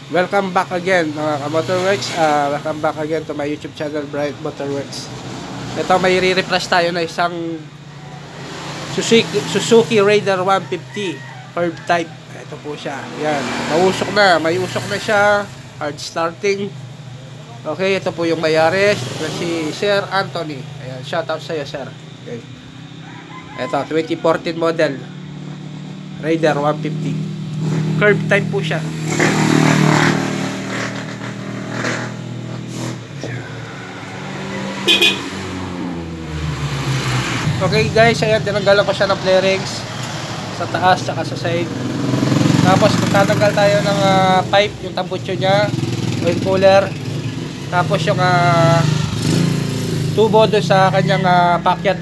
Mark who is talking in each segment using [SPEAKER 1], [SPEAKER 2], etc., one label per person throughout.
[SPEAKER 1] Welcome back again mga ka-Motorworks. Welcome back again to my YouTube channel, Bright Motorworks. Ito, may re-refresh tayo na isang Suzuki Raider 150 curve type. Ito po siya. Yan. May usok na siya. Hard starting. Okay, ito po yung may-ari. Si Sir Anthony. Ayan, shoutout sa iyo, sir. Okay. Ito, 2014 model Raider 150. Curve type po siya. Okay guys, ayan, tinanggalan ko siya ng flarings sa taas tsaka sa side. Tapos magtatanggal tayo ng pipe, yung tambucho nya, oil cooler. Tapos yung tubo doon sa kanyang pakyat,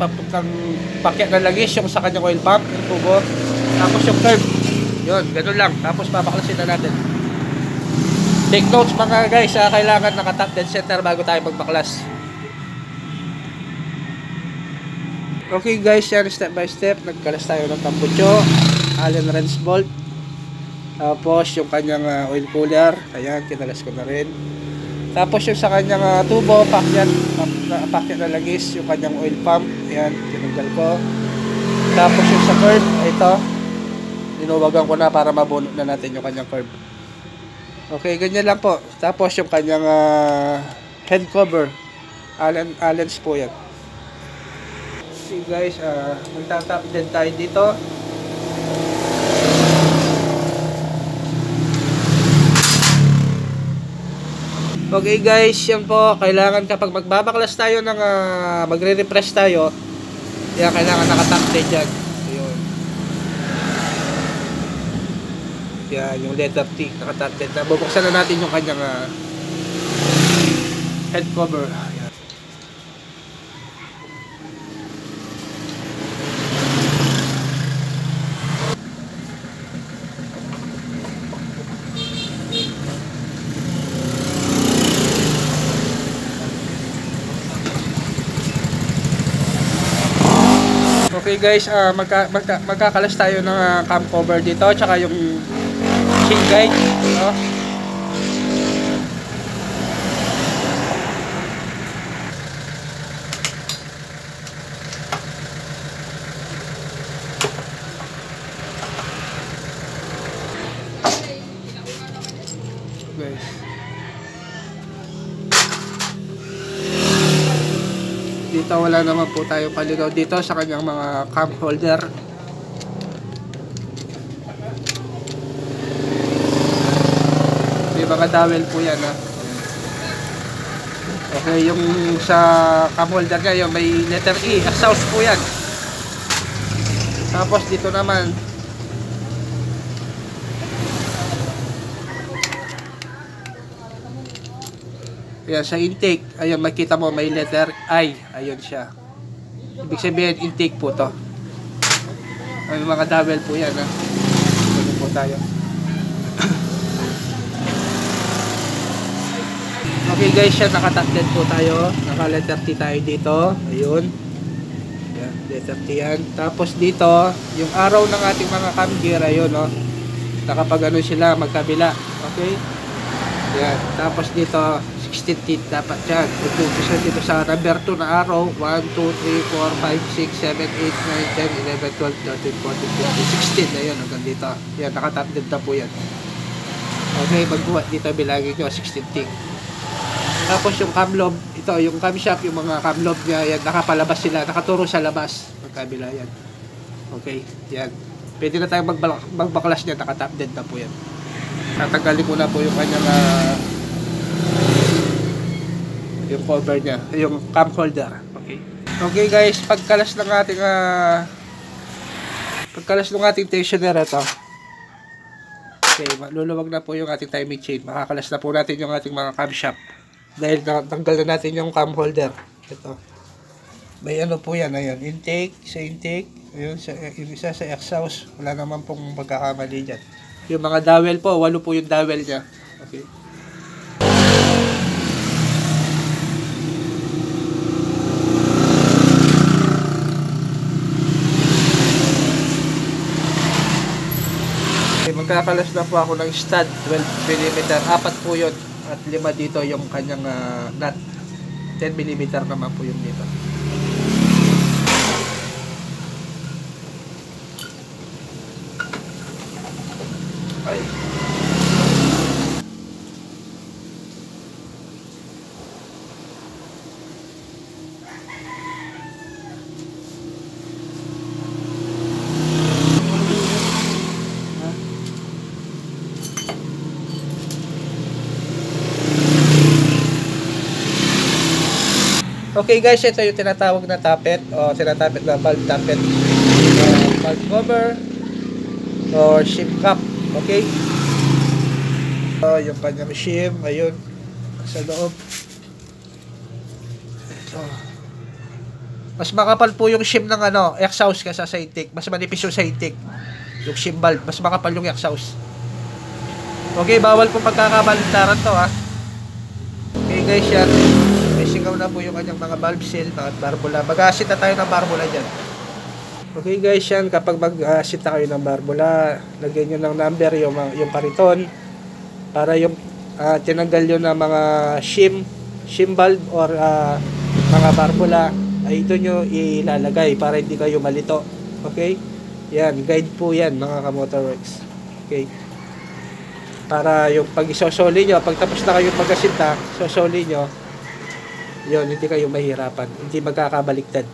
[SPEAKER 1] pakyat na langis, yung sa kanyang oil pump, yung tubo. Tapos yung curve, yun, ganun lang. Tapos papaklasin na natin. Take notes mga guys, kailangan naka-top dead center bago tayo magbaklas. Okay guys, yan step by step. Nagkalas tayo ng tambucho, Allen wrench bolt. Tapos yung kanyang oil cooler, ayan, kinalas ko na rin. Tapos yung sa kanyang tubo, pakyat na langis, yung kanyang oil pump, ayan, tinanggal ko. Tapos yung sa curve, ito, dinuwagan ko na para mabunot na natin yung kanyang curve. Okay, ganyan lang po. Tapos yung kanyang head cover, Allen's po yan. Okay guys, magtatap din tayo dito. Okay guys, yan po. Kailangan kapag magbabaklas tayo ng magre-refresh tayo, yan, kailangan nakatap din dyan. Ayun. Yan, yung letter T, nakatap din. Bubuksan na natin yung kanyang head cover. Yan. Okay guys, magkakalas tayo ng cam cover dito, tsaka yung chin guide, no? Guys, dito wala naman po tayo paligaw dito sa kanyang mga cam holder. May mga dowel po yan Okay, yung sa cam holder niya, yung may letter E, exhaust po yan. Tapos dito naman, yan, sa intake, ayun, makita mo may letter I, ayun siya. Ibig sabihin, intake po to. May mga dowel po yan Ganun po tayo. Okay guys, yan, naka-top po tayo. Naka-letter T tayo dito. Ayun. Yan, letter T yan. Tapos dito, yung araw ng ating mga cam gear, ayun, nakapag ano sila, magkabila. Okay? Yan. Tapos dito, 16 teeth dapat yan. Ito dito sa number 2 na araw. 1, 2, 3, 4, 5, 6, 7, 8, 9, 10, 11, 12, 13, 14, 15, 16. Ayun, hanggang dito. Yan, nakatap na po yan. Okay, pagbuhat dito, bilangin nyo, 16 teeth. Tapos yung cam lobe, ito, yung cam shop, yung mga cam lobe niya, yan, nakapalabas sila, nakaturo sa labas. Magkabila yan. Okay, yan. Pwede na tayong magbaklas niya, nakatap dead na po yan. Tatanggalin ko na po yung kanyang yung cover niya, yung cam holder. Okay. Okay guys, pagkalas ng ating tensioner ito. Okay, maluluwag na po yung ating timing chain. Makakalas na po natin yung ating mga cam shop. Dahil natanggal na natin yung cam holder. Ito. May ano po yan, ayun, intake, ayun, yung isa sa exhaust. Wala naman pong magkakamali dyan. Yung mga dowel po, 8 po yung dowel niya. Okay. magkakalas na po ako ng stud 12mm, apat po yun at 5 dito yung kanyang nut. 10mm naman po yung dito. Ay. Okay guys, ito yung tinatawag na tappet o tinatapet na valve tappet, valve cover or shim cap. Okay, so yung kanyang shim, ayun sa loob. So, mas makapal po yung shim ng exhaust kaysa sa intake. Mas manipis yung sa intake, yung shim valve, mas makapal yung exhaust. Okay, bawal po pagkakabalantaran to ha. Okay guys, yan. Singaw na po yung kanyang mga valve seal at barbula. Mag-asit na tayo ng barbula dyan. Okay guys, yan. Kapag mag-asit na kayo ng barbula, lagyan nyo ng number yung pariton para yung tinanggal nyo na mga shim valve or mga barbula ay ito nyo ilalagay para hindi kayo malito. Okay? Yan. Guide po yan mga ka-motorworks. Okay? Para yung pag isosoli nyo, pag tapos na kayo mag-asit na, sosoli nyo, yun, hindi kayo mahirapan, hindi magkakabaliktad.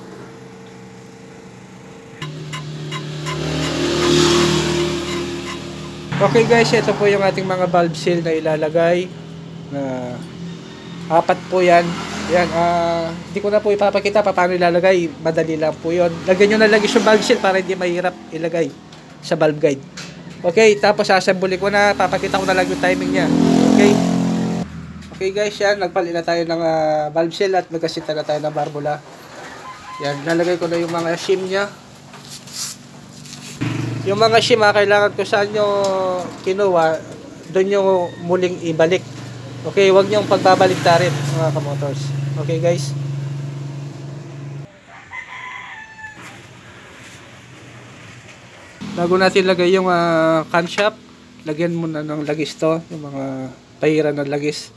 [SPEAKER 1] Okay guys, ito po yung ating mga valve seal na ilalagay na apat po yan. Yan, hindi ko na po ipapakita paano ilalagay, madali lang po yun. Lagyan nyo na lagi yung valve seal para hindi mahirap ilagay sa valve guide. Okay, tapos assemble ko na, papakita ko na lang yung timing nya. Okay. Okay guys, yan, nagpalit na tayo ng valve seal at nagkasita na tayo ng barbula. Yan, lalagay ko na yung mga shim nya. Yung mga shim kailangan ko saan nyo kinuha, doon nyo muling ibalik. Okay, huwag nyo pagbabaliktarin mga kamotors. Okay guys. Bago natin lagay yung camshaft, lagyan muna ng lagis to, yung mga pahiran ng lagis.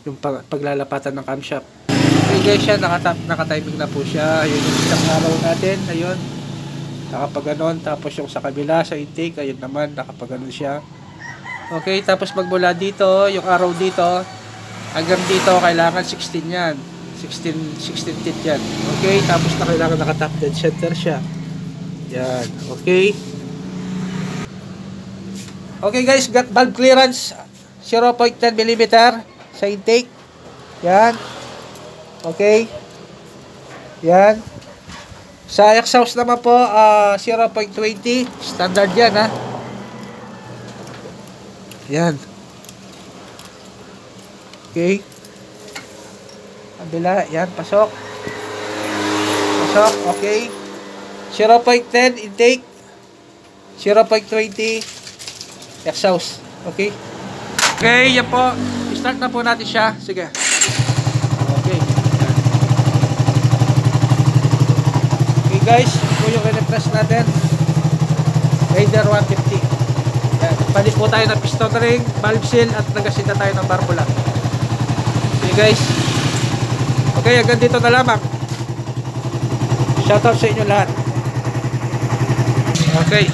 [SPEAKER 1] Yung paglalapatan ng camshaft. Okay guys, yan, naka-timing na po siya. Ayun yung isang araw natin, ayun. Nakapaganon, tapos yung sa kabila, sa intake, ayun naman, nakapaganon siya. Okay, tapos magmula dito, yung araw dito, hanggang dito, kailangan 16 yan. 16 teeth yan. Okay, tapos na kailangan naka-top dead center siya. Yan, okay. Okay guys, got valve clearance, 0.10mm. Sa intake. Yan. Okay. Yan. Sa exhaust naman po, 0.20. Standard yan, ha. Yan. Okay. Kabila. Yan. Pasok. Pasok. Okay. 0.10 intake. 0.20 exhaust. Okay. Okay. Yan po. Start na po natin siya. Sige. Okay. Okay guys, ito yung re-press natin. Raider 150. Yan. Palit po tayo ng piston ring, valve seal at nagasita tayo ng barbula. Okay guys. Okay, hanggang dito na lamang. Shoutout sa inyo lahat. Okay.